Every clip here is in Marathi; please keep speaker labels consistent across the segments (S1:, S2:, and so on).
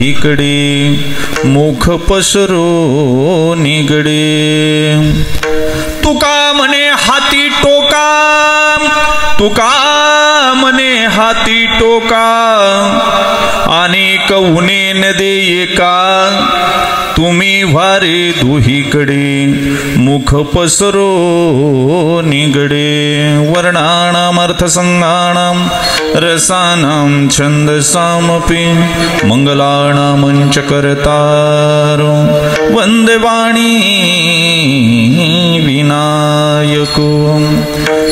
S1: इकडे मुख पसरो निगडे। तुका म्हणे हाती टोका, तुका म्हणे हाती टोका, अनेक उणे न देये का, तुम्ही वारे दुहीकडे मुख पसरो निगडे। वर्णानाम अर्थसंगानाम रसानाम छंदसामपि मंगलानां च कर्तारो वंदे वाणी विनायको।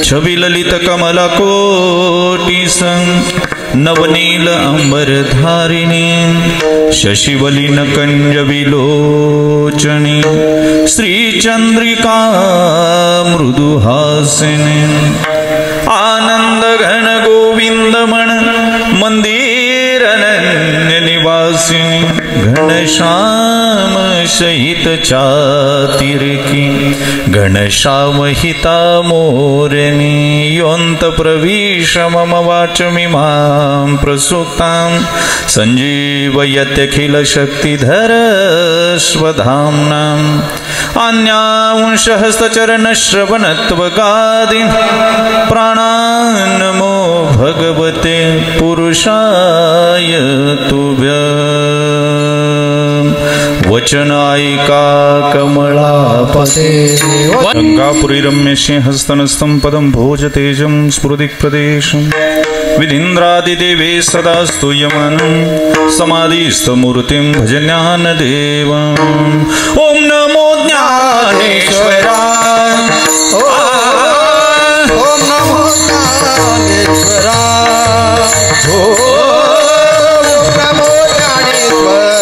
S1: छवि ललित कमल कोटि नवनील अंबर धारिणी, शशिवलिन कंज विलोचनी, श्री चंद्रिका मृदुहासिनी। आनंद घन गोविंद मन मंदिर अनन्य निवासिनी, घनश्याम सहित चातिरकी, घनश्याम हिता मोरनी। योऽन्त प्रविश मम वाचमिमां प्रसुप्तां, संजीवयत्यखिल शक्तिधर स्वधाम्नाम्। अन्यांशहस्तचरणश्रवणत्वगादीन् प्राणान्नमो भगवते पुरुषाय तुभ्यम्। वचन ऐका कमलापते, गंगापुरी रम्य सिंहस्तनस्थं पदं भोजतेजं स्फुरदिक्प्रदेशं। विधीन्द्रादिदेवे सदा स्तूयमानं, समाधिस्थमूर्तिं भज ज्ञानदेवम्। ॐ नमो ज्ञानेश्वराय, ॐ नमो ज्ञानेश्वराय, ॐ नमो ज्ञानेश्वराय,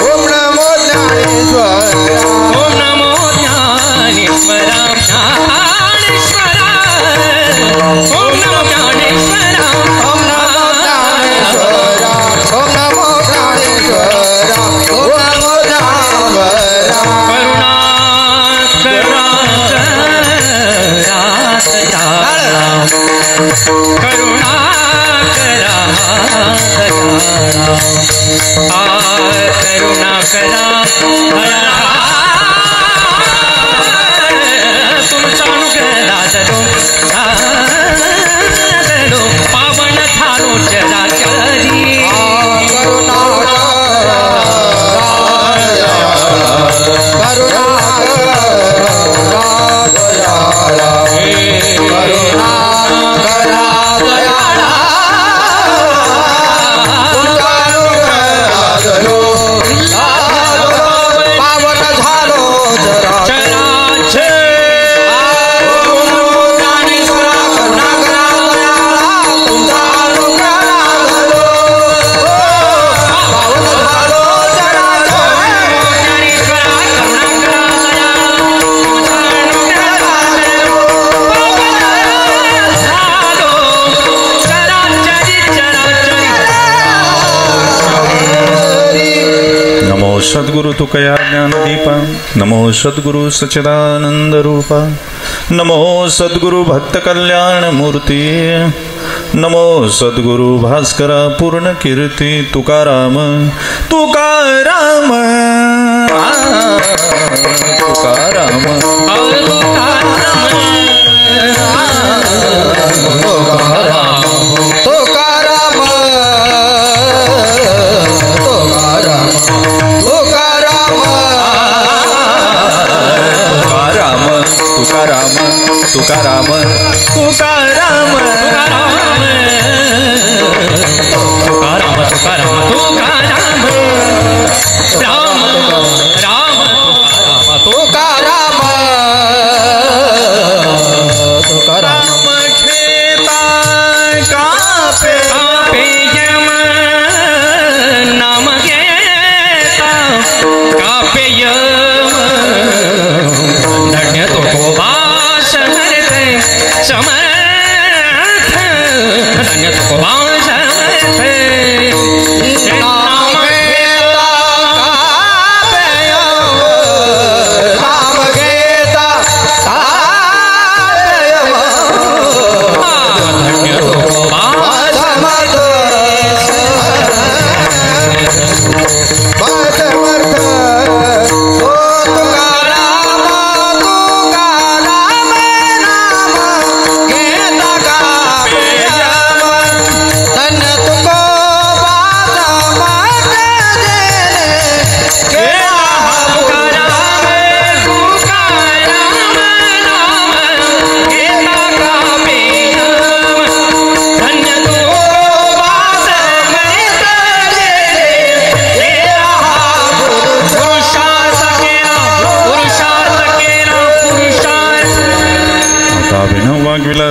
S1: ॐ नमो ज्ञानेश्वराय, ॐ नमो ज्ञानेश्वराय, ॐ नमो ज्ञानेश्वराय, ॐ नमो ज्ञानेश्वराय, ॐ नमो ज्ञानेश्वराय, ॐ नमो पावन झालो चराचरी, सद्गुरु तुकया ज्ञानदीपा, नमो सद्गुरु सच्चिदानंद रूपा, नमो सद्गुरु भक्त कल्याण मूर्ति, नमो सद्गुरु भास्करा पूर्ण कीर्ति। तुकाराम तुकाराम तुकाराम तुकाराम तुकाराम तुकाराम तुकाराम तुकाराम तुकाराम राम राम तुकाराम तुकाराम खेता कापे यम नाम घेता कापे यम धन्य तो वास समर्थ धन्य तो वास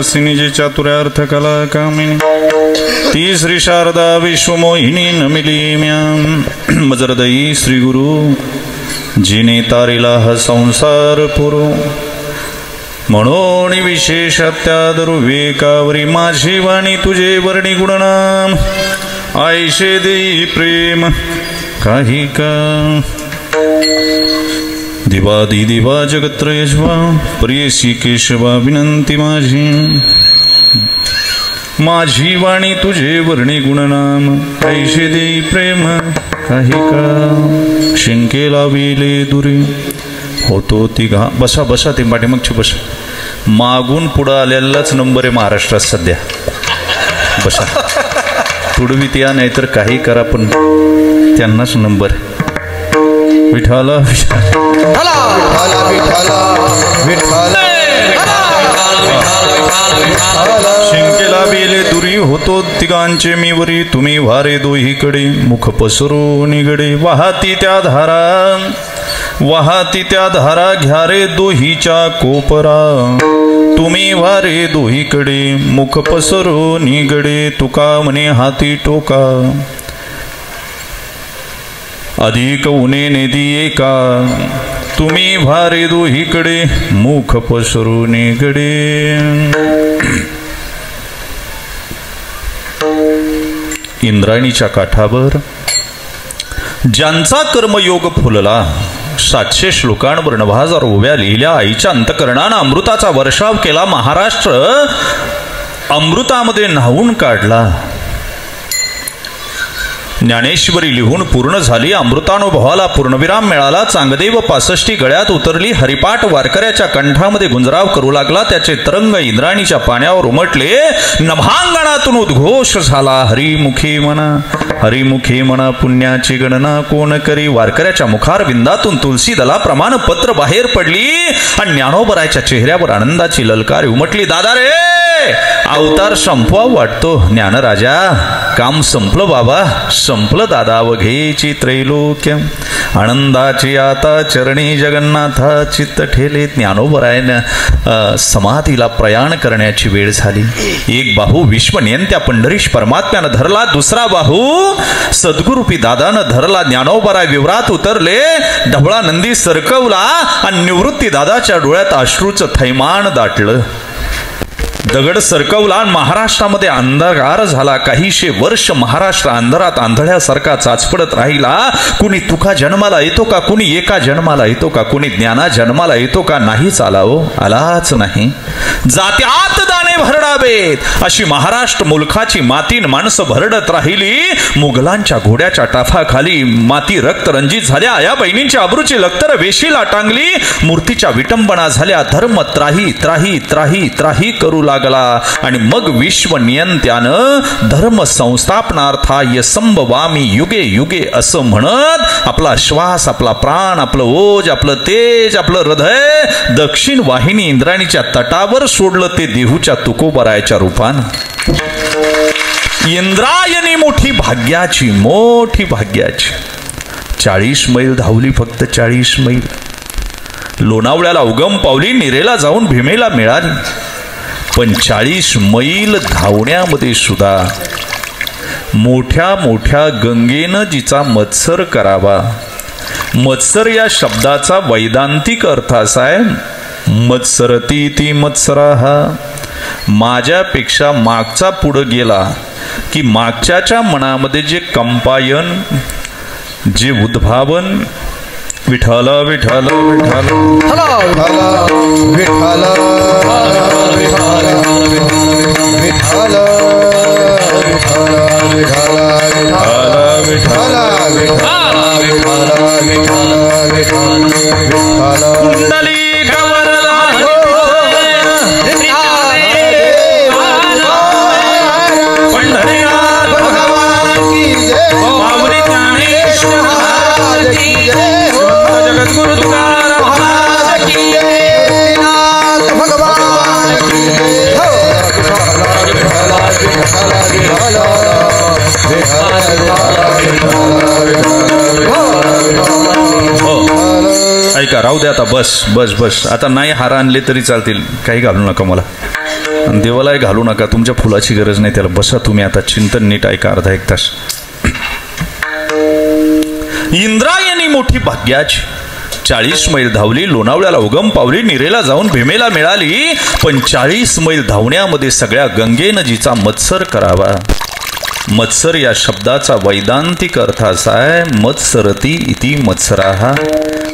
S2: विलासिनी जे चातुर्यार्थ कला कामिनी ती श्री शारदा विश्वमोहिनी नमिली मजरदयी श्री गुरु जिने तारिला हा संसार पुरो म्हणून विशेष त्यादरुविकावरी माझी वाणी तुझे वर्णी गुणनाम आयशे देई प्रेम काही का दिवादी दिवा जगत्रयज्वा प्रियसी केशवा विनंती माझी वाणी तुझे वर्णी गुणनाम आयशे देई प्रेम काही का शिंकेला विले दुरी होतो तिघा बसा बसा ते पाठीमागची बसा मागून पुढं आलेलाच नंबर आहे महाराष्ट्रात सध्या बसा तुडवीत या नाहीतर काही करा पण त्यांनाच नंबर विठाला शिंकेला बेले दुरी होतो तिघांचे मीवरी तुम्ही वारे दोहीकडे मुख पसरू निगडे वाहती त्या धारा घ्या रे दोहीच्या कोपरा तुम्ही वारे दोहीकडे मुख पसरो निगडे तुका म्हणे हाती टोका अधिक उने नेदी एका तुम्ही वारे दोहीकडे मुख पसरो निगडे इंद्रायणीच्या काठावर ज्यांचा कर्मयोग फुलला 700 श्लोकांवर 9000 ओव्या लिहिल्या आईच्या अंतकरणानं अमृताचा वर्षाव केला महाराष्ट्र अमृतामध्ये न्हावून काढला ज्ञानेश्वरी लिहून पूर्ण झाली अमृतानुभवाला पूर्णविराम मिळाला चांगदेव 65 गळ्यात उतरली हरिपाठ वारकऱ्याच्या कंठामध्ये गुंजराव करू लागला त्याचे तरंग इंद्राणीच्या पाण्यावर उमटले नभांगणातून उद्घोष झाला हरिमुखी म्हणा पुण्याची गणना कोण करी वारकऱ्याच्या मुखार विंदातून तुलसी दला प्रमाण पत्र बाहेर पडली आणि ज्ञानोबराच्या चेहऱ्यावर आनंदाची ललकार उमटली दादा रे अवतार संपवा वाटतो ज्ञानराजा काम संपलं बाबा संपलं दादा वघेची त्रैलोक्य आनंदाची आता चरणी जगन्नाथा चित्त ठेले ज्ञानोबरायनं समाधीला प्रयाण करण्याची वेळ झाली एक बाहू विश्वनियंत्या पंढरीश परमात्म्यानं धरला दुसरा बाहू सद्गुरूपी दादानं धरला ज्ञानोबराय विवरात उतरले ढवळा नंदी सरकवला आणि निवृत्ती दादाच्या डोळ्यात अश्रूचं थैमान दाटलं दगड सरकवला महाराष्ट्रामध्ये अंधकार झाला काहीशे वर्ष महाराष्ट्र अंधारात आंधळ्यासारखा चाचपडत राहिला कुणी तुका जन्माला येतो का कुणी एका जन्माला येतो का कुणी ज्ञाना जन्माला येतो का नाहीच आला हो आलाच नाही जात्यात दाणे भरडावेत अशी महाराष्ट्र मुलखाची मातीन माणसं भरडत राहिली मुघलांच्या घोड्याच्या टाफाखाली माती रक्तरंजित झाल्या आया बहिणींच्या अब्रूची लक्तर वेशीला टांगली मूर्तीच्या विटंबना झाल्या धर्म त्राही त्राही त्राही त्राही करू लागला आणि मग विश्व नियंत्यानं धर्म संस्थापनार्थाय संभवामी युगे युगे असं म्हणत आपला श्वास आपला प्राण आपलं ओज आपलं तेज आपलं हृदय दक्षिण वाहिनी इंद्राणीच्या तटावर सोडलं ते देहूच्या तुकोबरायच्या रूपानं इंद्रायणी मोठी भाग्याची 40 मैल धावली फक्त 40 मैल लोणावळ्याला उगम पावली निरेला जाऊन भीमेला मिळाली पण 40 मैल धावण्यामध्ये सुद्धा मोठ्या मोठ्या गंगेनं जिचा मत्सर करावा मत्सर या शब्दाचा वैदांतिक अर्थ असा आहे मत्सरती ती मत्सराह माझ्यापेक्षा मागचा पुढं गेला की मागच्याच्या मनामध्ये जे कंपायन जे उद्भावन विठाला विठाला विठाला विठाला ऐका ऐका राहू दे आता, बस बस बस आता. नाही हार आणले तरी चालतील, काही घालू नका मला, आणि देवालाही घालू नका. तुमच्या फुलाची गरज नाही त्याला. बसा तुम्ही आता, चिंतन नीट ऐका अर्धा एक तास. इंद्रायणी मोठी भाग्याची 40 मैल धावली, लोणावळ्याला उगम पावली, निरेला जाऊन भीमेला मिळाली. पण 40 मैल धावण्यामध्ये सगळ्या गंगेनं जिचा मत्सर करावा. मत्सर या शब्दाचा वैदांतिक अर्थ असा आहे, मत्सरती इति मत्सराहा.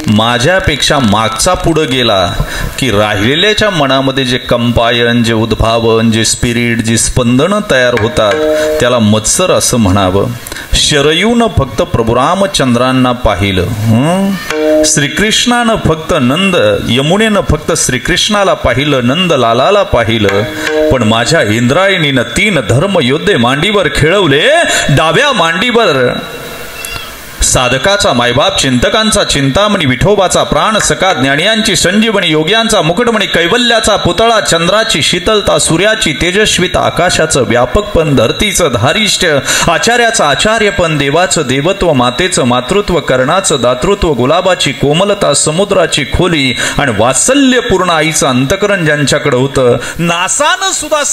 S2: माझ्यापेक्षा मागचा पुढं गेला की राहिलेल्याच्या मनामध्ये जे कंपायन, जे उद्भावन, जे स्पिरिट, जी स्पंदनं तयार होतात त्याला मत्सर असं म्हणावं. शरयूनं फक्त प्रभू रामचंद्रांना पाहिलं, श्रीकृष्णानं फक्त नंद, यमुनेनं फक्त श्रीकृष्णाला पाहिलं, नंद लालाला पाहिलं. पण माझ्या इंद्रायणीनं 3 धर्मयोद्धे मांडीवर खेळवले. डाव्या मांडीवर साधकाचा मायबाप, चिंतकांचा चिंतामणी, विठोबाचा प्राण सखा, ज्ञानियांची संजीवनी, योग्यांचा मुकुटमणी, कैवल्याचा पुतळा, चंद्राची शीतलता, सूर्याची तेजस्विता, आकाशाचं व्यापकपण, धरतीचं धारिष्ट्य, आचार्याचं आचार्यपण, देवाचं देवत्व, मातेचं मातृत्व, कर्णाचं दातृत्व, गुलाबाची कोमलता, समुद्राची खोली आणि वात्सल्यपूर्ण आईचं अंतकरण ज्यांच्याकडे होतं, नासानं सुद्धा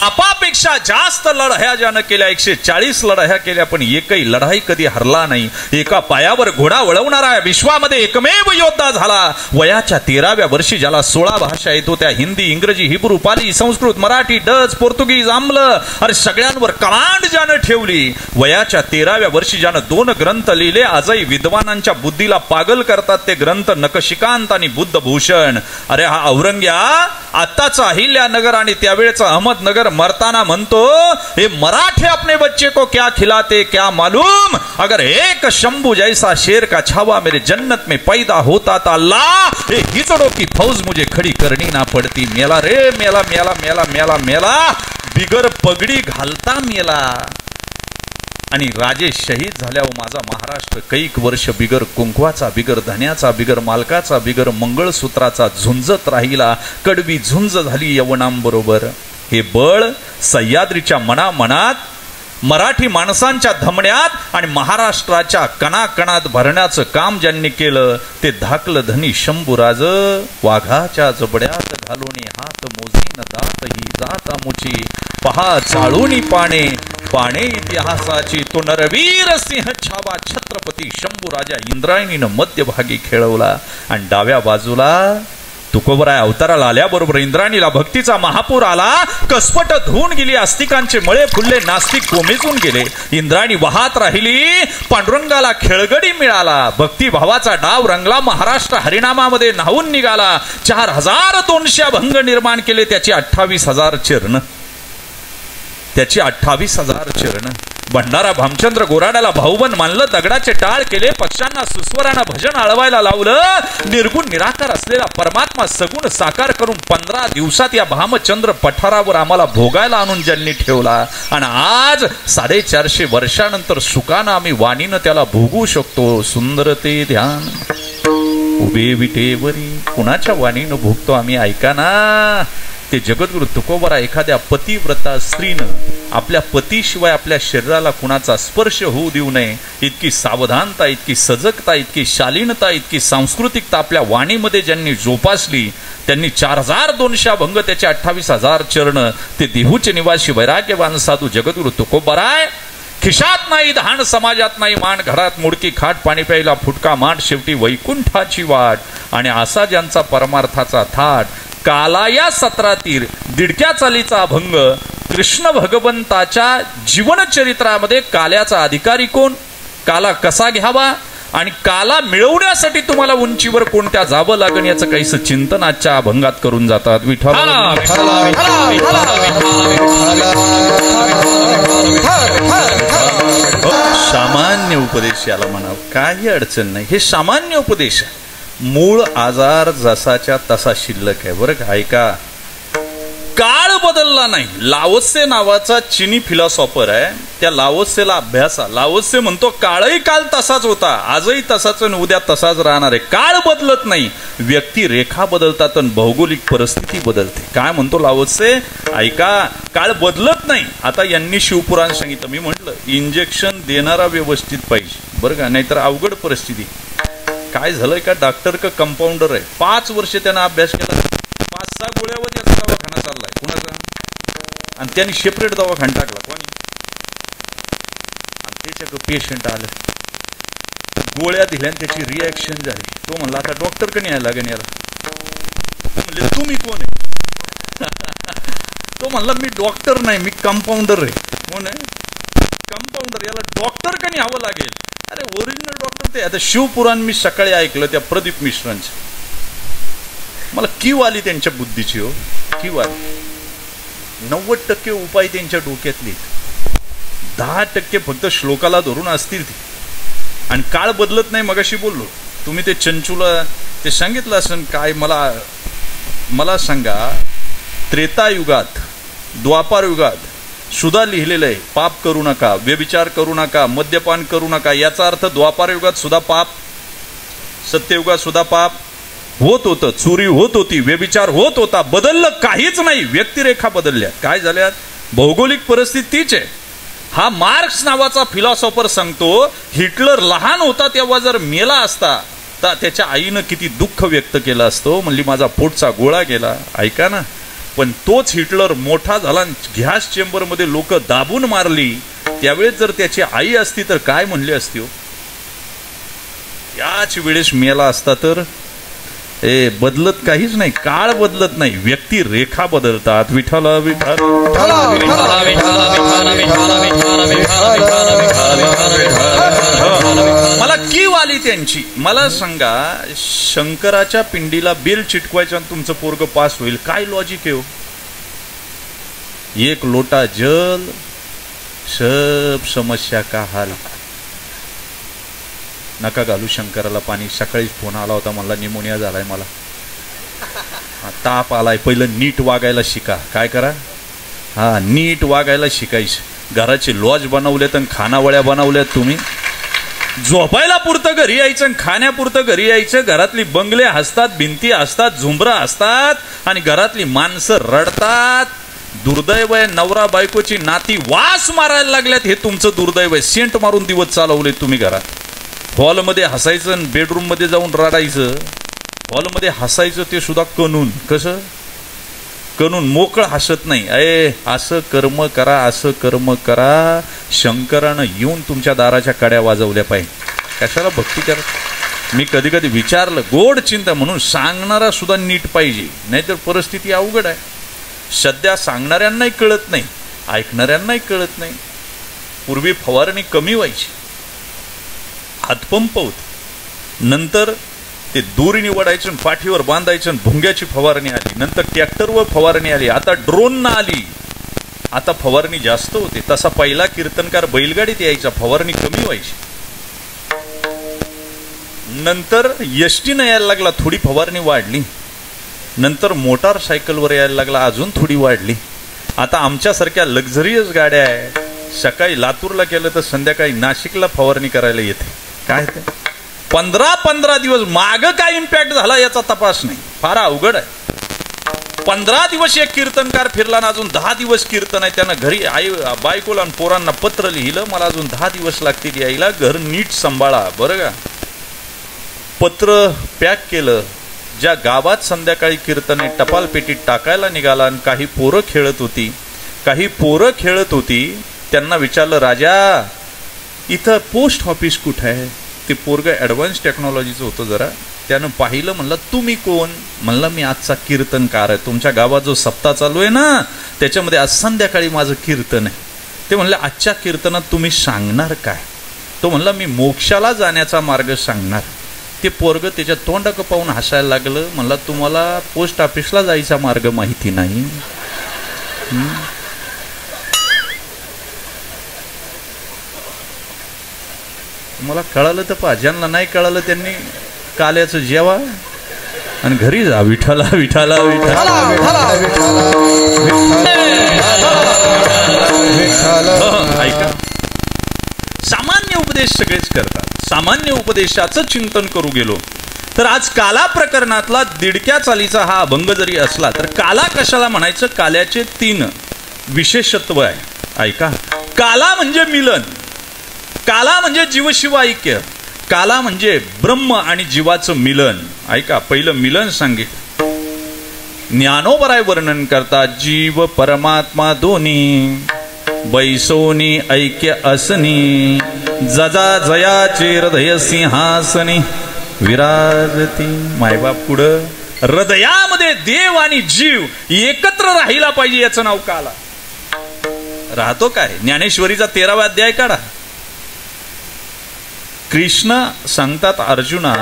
S2: आपापेक्षा जास्त लढाया ज्यानं केल्या, 140 लढाया केल्या, पण एकही लढाई कधी हरला नाही. एका पायावर घोडा वळवणारा विश्वामध्ये एकमेव योद्धा झाला. वयाच्या 13व्या वर्षी ज्याला 16 भाषा येत होत्या, हिंदी, इंग्रजी, हिब्रू, पाली, संस्कृत, मराठी, डच, पोर्तुगीज, आम्ल, अरे सगळ्यांवर कमांड ज्यानं ठेवली. वयाच्या 13व्या वर्षी ज्यानं 2 ग्रंथ लिहिले, आजही विद्वानांच्या बुद्धीला पागल करतात ते ग्रंथ, नखशिकांत आणि बुद्धभूषण. अरे हा औरंग्या आत्ताचा अहिल्यानगर आणि त्यावेळेचा अहमदनगर मरताना म्हणतो, हे मराठे अपने बच्चे को क्या खिलाते क्या मालूम, अगर एक शंभू जैसा शेर का छावा मेरे जन्नत में पैदा होता था, अल्लाह ये हिजड़ों की फौज मुझे खड़ी करनी ना पड़ती. मेला रे मेला मेला मेला मेला मेला, बिगर पगडी घालता मेला. आणि राजे शहीद झाल्यावर माझा महाराष्ट्र कैक वर्ष बिगर कुंकवाचा, बिगर धन्याचा, बिगर मालकाचा, बिगर मंगळसूत्राचा झुंजत राहिला. कडवी झुंज झाली यवनांबरोबर. हे बळ सह्याद्रीच्या मनामनात, मराठी माणसांच्या धमण्यात आणि महाराष्ट्राच्या कणाकणात भरण्याचं काम ज्यांनी केलं ते धाकलं धनी शंभूराज. वाघाच्या जबड्यात घालून हात मोजीन दात ही जाता मुची, पहा चाळूनी पाणे पाणे इतिहासाची, तो नरवीर सिंह छावा छत्रपती शंभूराजा इंद्रायणीनं मध्यभागी खेळवला. आणि डाव्या बाजूला तुकोबराय अवताराला आल्याबरोबर इंद्राणीला भक्तीचा महापूर आला. कसपट धुवून गेली, आस्तिकांचे मळे फुलले, नास्तिक कोमेजून गेले. इंद्राणी वाहत राहिली, पांडुरंगाला खेळगडी मिळाला. भक्तिभावाचा डाव रंगला, महाराष्ट्र हरिनामामध्ये न्हावून निघाला. 4200 अभंग निर्माण केले, त्याची 28,000 चरण, त्याची 28,000 चरण. भंडारा भामचंद्र गोराड्याला भाऊबन मानलं, दगडाचे टाळ केले, पक्षांना सुस्वरानं भजन आळवायला लावलं. निर्गुण निराकार असलेला परमात्मा सगुण साकार करून 15 दिवसात या भामचंद्र पठारावर आम्हाला भोगायला आणून ज्यांनी ठेवला. आणि आज 450 वर्षानंतर सुखानं आम्ही वाणीनं त्याला भोगू शकतो. सुंदर ते ध्यान उभे विटेवरी कुणाच्या वाणीनं भोगतो आम्ही, ऐका ना. ते जगद्गुरु तुकोबरा एखाद्या पतिव्रता स्त्रीनं आपल्या पतीशिवाय आपल्या शरीराला कुणाचा स्पर्श होऊ देऊ नये, इतकी सावधानता, इतकी सजगता, इतकी शालीनता, इतकी सांस्कृतिकता आपल्या वाणीमध्ये ज्यांनी जोपासली, त्यांनी 4200 अभंग, त्याचे 28,000 चरण. ते देहूचे निवासी वैराग्यवान साधू जगद्गुरु तुकोबराय. खिशात नाही धान, समाजात नाही मान, घरात मुडकी खाट, पाणी प्यायला फुटका माठ, शेवटी वैकुंठाची वाट. आणि असा ज्यांचा परमार्थाचा थाट, कालाया 17 तीर, दिडक्या चालीचा अभंग. कृष्ण भगवंताच्या जीवनचरित्रामध्ये काल्याचा अधिकारी कोण, काला कसा घ्यावा आणि काला मिळवण्यासाठी तुम्हाला उंचीवर कोणत्या जावं लागेल याचं काहीसं चिंतन आजच्या अभंगात करून जातात. विठ्ठल सामान्य उपदेश याला म्हणावं, काही अडचण नाही. हे सामान्य उपदेश मूळ आजार जसाच्या तसा शिल्लक आहे बरं का. ऐका, काळ बदलला नाही. लाओत्से नावाचा चिनी फिलॉसॉफर आहे. त्या लाओत्सेला अभ्यासा. लाओत्से म्हणतो काळही काल तसाच होता, आजही तसाच आणि उद्या तसाच राहणार आहे. काळ बदलत नाही, व्यक्ती रेखा बदलतात आणि भौगोलिक परिस्थिती बदलते. काय म्हणतो लाओत्से? ऐका, काळ बदलत नाही. आता यांनी शिवपुराण सांगितलं. मी म्हटलं इंजेक्शन देणारा व्यवस्थित पाहिजे बरं का, नाहीतर अवघड परिस्थिती. काय झालंय का, डॉक्टर का कंपाऊंडर आहे, 5 वर्ष त्यानं अभ्यास केला, 5-6 गोळ्यावर याचा दवाखाना चाललाय कुणाचा, आणि त्यांनी सेपरेट दवाखाना टाकला कोणी, आणि त्याच्या पेशंट आलं, गोळ्या दिल्या आणि त्याची रिॲक्शन झाली. तो म्हणला आता डॉक्टर कडे यायला लागेल याला. म्हणले तुम्ही कोण आहे? तो म्हणला मी डॉक्टर नाही, मी कंपाऊंडर आहे. कोण आहे? कंपाऊंडर. याला डॉक्टर कडे यावं लागेल. अरे ओरिजिनल डॉक्टर ते. आता शिवपुराण मी सकाळी ऐकलं त्या प्रदीप मिश्रांचं, मला कीव आली त्यांच्या बुद्धीची. हो कीव आली. 90% उपाय त्यांच्या डोक्यातली, 10% फक्त श्लोकाला धरून असतील ते. आणि काळ बदलत नाही. मगाशी बोललो तुम्ही ते चंचूला ते सांगितलं असं काय, मला सांगा, त्रेतायुगात द्वापार युगात सुद्धा लिहिलेलं आहे पाप करू नका, व्यभिचार करू नका, मद्यपान करू नका. याचा अर्थ द्वापार युगात सुद्धा पाप, सत्ययुगात सुद्धा पाप होत होतं, चोरी होत होती, व्यभिचार होत होता. बदललं काहीच नाही, व्यक्तिरेखा बदलल्या. काय झाल्यात? भौगोलिक परिस्थिती तीच आहे. हा मार्क्स नावाचा फिलॉसॉफर सांगतो हिटलर लहान होता तेव्हा जर मेला असता तर त्याच्या आईनं किती दुःख व्यक्त केलं असतं. म्हणली माझा पोटचा गोळा गेला. ऐका ना, पण तोच हिटलर मोठा झाला, गॅस चेंबरमध्ये लोक दाबून मारली, त्यावेळेस जर त्याची आई असती तर काय म्हणली असती? याच वेळेस मेला असता तर. बदलत काहीच नाही, काळ बदलत नाही, व्यक्ती रेखा बदलतात. विठ्ठला विठ्ठल मला कीव आली त्यांची. मला सांगा, शंकराच्या पिंडीला बेल चिटकवायचं आणि तुमचं पोरग पास होईल, काय लॉजिक आहे? एक लोटा जल सब समस्या का हाल. नका घालू शंकराला पाणी. सकाळीच फोन आला होता, मला निमोनिया झालाय, मला ताप आलाय. पहिलं नीट वागायला शिका. काय करा? हा, नीट वागायला शिकायचं. घराचे लॉज बनवलेत आणि खानावळ्या बनवल्यात तुम्ही. झोपायला पुरतं घरी यायचं आणि खाण्यापुरतं घरी यायचं. घरातली बंगले असतात, भिंती असतात, झुंबरा असतात आणि घरातली माणसं रडतात. दुर्दैव आहे. नवरा बायकोची नाती वास मारायला लागल्यात, हे तुमचं दुर्दैव आहे. सेंट मारून दिवस चालवले तुम्ही घरात. हॉलमध्ये हसायचं आणि बेडरूम मध्ये जाऊन रडायचं. हॉलमध्ये हसायचं ते सुद्धा कणून. कसं कणून? मोकळ हसत नाही. असं कर्म करा, असं कर्म करा. शंकरानं येऊन तुमच्या दाराच्या कड्या वाजवल्या पाहिजे. कशाला भक्ती करा? मी कधी कधी विचारलं, गोड चिंता म्हणून सांगणारा सुद्धा नीट पाहिजे, नाहीतर परिस्थिती अवघड आहे. सध्या सांगणाऱ्यांनाही कळत नाही, ऐकणाऱ्यांनाही कळत नाही. पूर्वी फवारणी कमी व्हायची, हातपंप होत, नंतर ते दोरीने वडायचं, पाठीवर बांधायचं, भुंग्याची फवारणी आली, नंतर ट्रॅक्टरवर फवारणी आली, आता ड्रोन ना आली. आता फवारणी जास्त होते. तसा पहिला कीर्तनकार बैलगाडीत यायचा, फवारणी कमी व्हायची. नंतर एसटीनं यायला लागला, थोडी फवारणी वाढली. नंतर मोटारसायकलवर यायला लागला, अजून थोडी वाढली. आता आमच्यासारख्या लक्झरियस गाड्या आहेत. सकाळी लातूरला केलं तर संध्याकाळी नाशिकला फवारणी करायला येते. काय ते 15 दिवस माग काय इम्पॅक्ट झाला याचा तपास नाही. फार अवघड आहे. 15 दिवस एक कीर्तनकार फिरला ना, अजून 10 दिवस कीर्तन आहे. त्यानं घरी आई बायकोला आणि पोरांना पत्र लिहिलं, मला अजून 10 दिवस लागतील यायला, घर नीट सांभाळा. बरं का? पत्र पॅक केलं. ज्या गावात संध्याकाळी कीर्तन आहे टपाल पेटीत टाकायला निघाला, आणि काही पोरं खेळत होती. त्यांना विचारलं, राजा इथं पोस्ट ऑफिस कुठं आहे? ते पोरग ॲडव्हान्स टेक्नॉलॉजीचं होतं जरा. त्यानं पाहिलं, म्हणलं तुम्ही कोण? म्हणलं मी आजचा कीर्तनकार आहे. तुमच्या गावात जो सप्ताह चालू आहे ना, त्याच्यामध्ये आज संध्याकाळी माझं कीर्तन आहे. ते म्हणले आजच्या कीर्तनात तुम्ही सांगणार काय? तो म्हणला मी मोक्षाला जाण्याचा मार्ग सांगणार. ते पोरग त्याच्या तोंडाक पाहून हसायला लागलं. म्हणला तुम्हाला पोस्ट ऑफिसला जायचा मार्ग माहिती नाही? मला कळालं तर पहा, ज्यांना नाही कळालं त्यांनी काल्याचं जेवा. आणि घरी जा. विठाला विठाला विठाला ऐका, सामान्य उपदेश सगळेच करतात. सामान्य उपदेशाचं चिंतन करू गेलो तर आज काला प्रकरणातला दिडक्या चालीचा हा अभंग जरी असला तर काला कशाला म्हणायचं? काल्याचे 3 विशेषत्व आहे. ऐका, काला म्हणजे मिलन, काला म्हणजे जीवशिव ऐक्य, काला म्हणजे ब्रह्म आणि जीवाचं मिलन. ऐका, पहिलं मिलन सांगितलं. ज्ञानोबराय वर्णन करतात, जीव परमात्मा दोन्ही बैसोनी ऐक्य असनी, जजा जयाचे हृदय सिंहासनी विराजती. मायबाप पुढं हृदयामध्ये देव आणि जीव एकत्र राहिला पाहिजे, याचं नाव काला. राहतो काय? ज्ञानेश्वरीचा 13वा अध्याय काढा. कृष्ण सांगतात अर्जुना,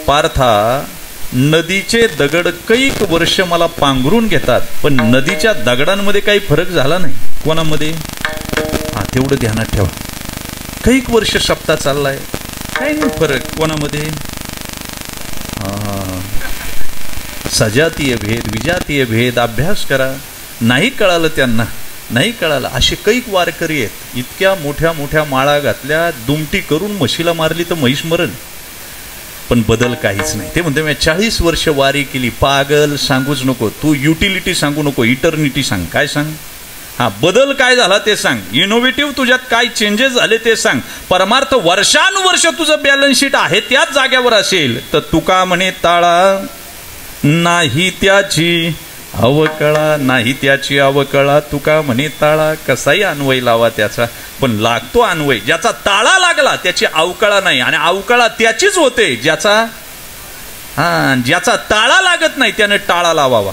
S2: पार्था, नदीचे दगड कैक वर्ष मला पांघरून घेतात, पण नदीच्या दगडांमध्ये काही फरक झाला नाही. कोणामध्ये? हा, तेवढं ध्यानात ठेवा. कैक वर्ष सप्ताह चाललाय, काही नाही फरक. कोणामध्ये? सजातीय भेद, विजातीय भेद अभ्यास करा. नाही कळालं त्यांना, नाही कळालं. असे कैक वारकरी आहेत, इतक्या मोठ्या मोठ्या माळा घातल्या, दुमटी करून म्हशीला मारली तर म्हैस मरण, पण बदल काहीच नाही. ते म्हणते मी 40 वर्ष वारी केली. पागल, सांगूच नको तू. युटिलिटी सांगू नको, इटर्निटी सांग. काय सांग? हा, बदल काय झाला ते सांग. इनोव्हेटिव्ह तुझ्यात काय चेंजेस झाले ते सांग. परमार्थ वर्षानुवर्ष तुझं बॅलन्स शीट आहे त्याच जाग्यावर असेल तर तुका म्हणे ताळा नाही त्याची अवकळा, नाही त्याची अवकळा, तुका म्हणे ताळा. कसाही अन्वय लावा त्याचा, पण लागतो अन्वय. ज्याचा ताळा लागला त्याची अवकळा नाही, आणि अवकळा त्याचीच होते ज्याचा ताळा लागत नाही त्याने टाळा लावावा.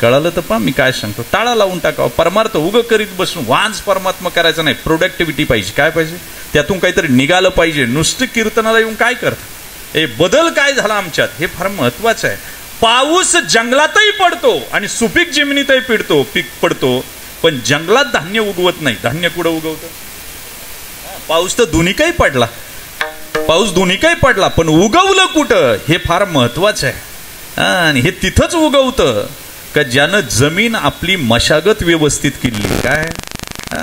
S2: कळालं तर पहा मी काय सांगतो. टाळा लावून टाकावं. परमार्थ उग करीत बसून वांज परमात्मा करायचं नाही. प्रोडक्टिव्हिटी पाहिजे. काय पाहिजे? त्यातून काहीतरी निघालं पाहिजे. नुसतं कीर्तनाला येऊन काय करतं? हे बदल काय झाला आमच्यात, हे फार महत्वाचं आहे. पाऊस जंगलातही पडतो आणि सुपीक जमिनीतही पीक पडतो, पण जंगलात धान्य उगवत नाही. धान्य कुठं उगवतं? पाऊस तर दोन्हीकडे पडला, पाऊस दोन्हीकडे पडला, पण उगवलं कुठं हे फार महत्वाचं आहे. आणि हे तिथंच उगवतं का ज्यानं जमीन आपली मशागत व्यवस्थित केली. काय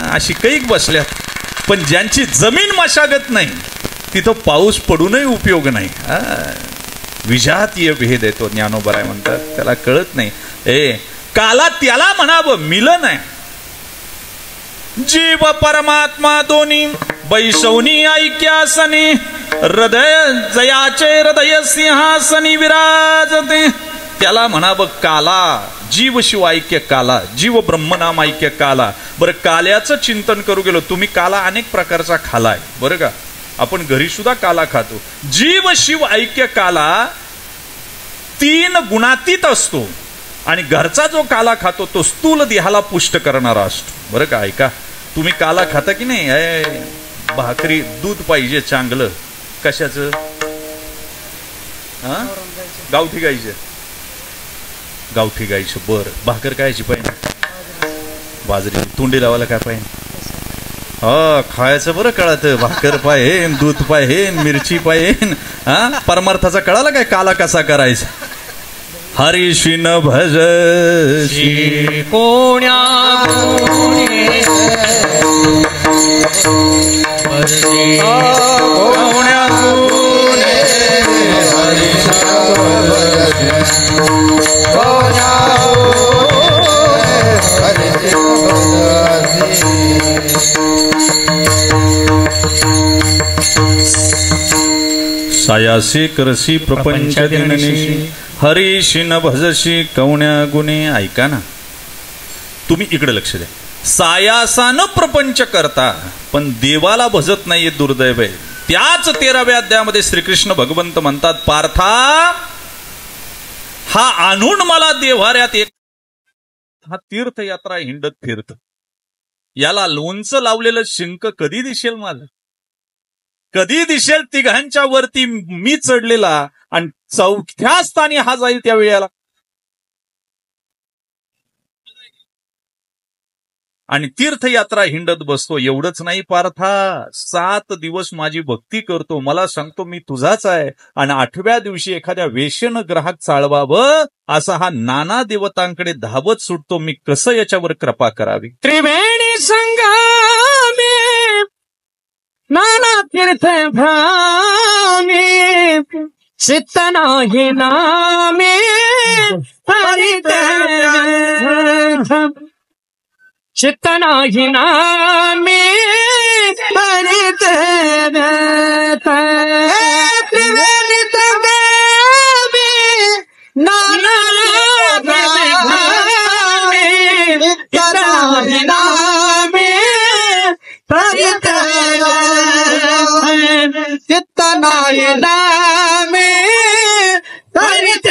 S2: अशी कैक बसल्या, पण ज्यांची जमीन मशागत नाही तिथं पाऊस पडूनही उपयोग नाही. विजातीय भेद आहे तो. ज्ञानोबराय म्हणतात, त्याला कळत नाही. काला त्याला म्हणावं मिलन आहे. जीव परमात्मा दोन्ही बैसवनी ऐक्यासनी, हृदय जयाचे हृदय सिंहासनी विराजते. त्याला म्हणावं काला. जीव शिव ऐक्य काला, जीव ब्रह्मनाम ऐक्य काला. बरं, काल्याचं चिंतन करू गेलो. तुम्ही काला अनेक प्रकारचा खालाय बरं का. आपण घरी सुद्धा काला खातो. जीव शिव ऐक्य काला 3 गुणातीत असतो, आणि घरचा जो काला खातो तो स्थूल देहाला पुष्ट करणारा असतो बरं का. ऐका, तुम्ही काला खाता की नाही? भाकरी दूध पाहिजे चांगलं. कशाचं? गावठी गाईचं. गावठी गाईचं. बरं, भाकर कायची पाहिजे? बाजरी. तोंडी लावायला काय पाहिजे? खायचं बरं कळतं. भाकर पाहिजे, दूध पाहिजे, मिरची पाहिजे. परमार्थाचा कळाला काय काला कसा करायचा? हरीशी न भज
S1: कोण्या
S2: सायासी करसी प्रपंच दिननिशी, हरीशी न भजशी कवण्या गुणे. ऐका ना, तुम्ही इकडे लक्ष द्या. सायासानं प्रपंच करता पण देवाला भजत नाहीये, दुर्दैव आहे. त्याच 13व्या अध्यायामध्ये श्रीकृष्ण भगवंत म्हणतात, पार्था, हा आणून मला देव्हाऱ्यात एक हा तीर्थयात्रा हिंडत फिरत, याला लोणचं लावलेलं शिंक कधी दिसेल मला? कधी दिसेल? तिघांच्या वरती मी चढलेला, आणि 4थ्या स्थानी हा जाईल त्या वेळेला. आणि तीर्थयात्रा हिंडत बसतो. एवढंच नाही पार्था, 7 दिवस माझी भक्ती करतो, मला सांगतो मी तुझाच आहे, आणि 8व्या दिवशी एखाद्या वेश्येनं ग्राहक चाळवावं असा हा नाना देवतांकडे धावत सुटतो. मी कसं याच्यावर कृपा करावी?
S1: त्रिवेणी संगमे नाना तीर्थ भ्रामे चित्त नाही नामे हरित चित्त नाही नामे हरित त्रिवेणी संगमे नाना चित्त नाही नामे हरित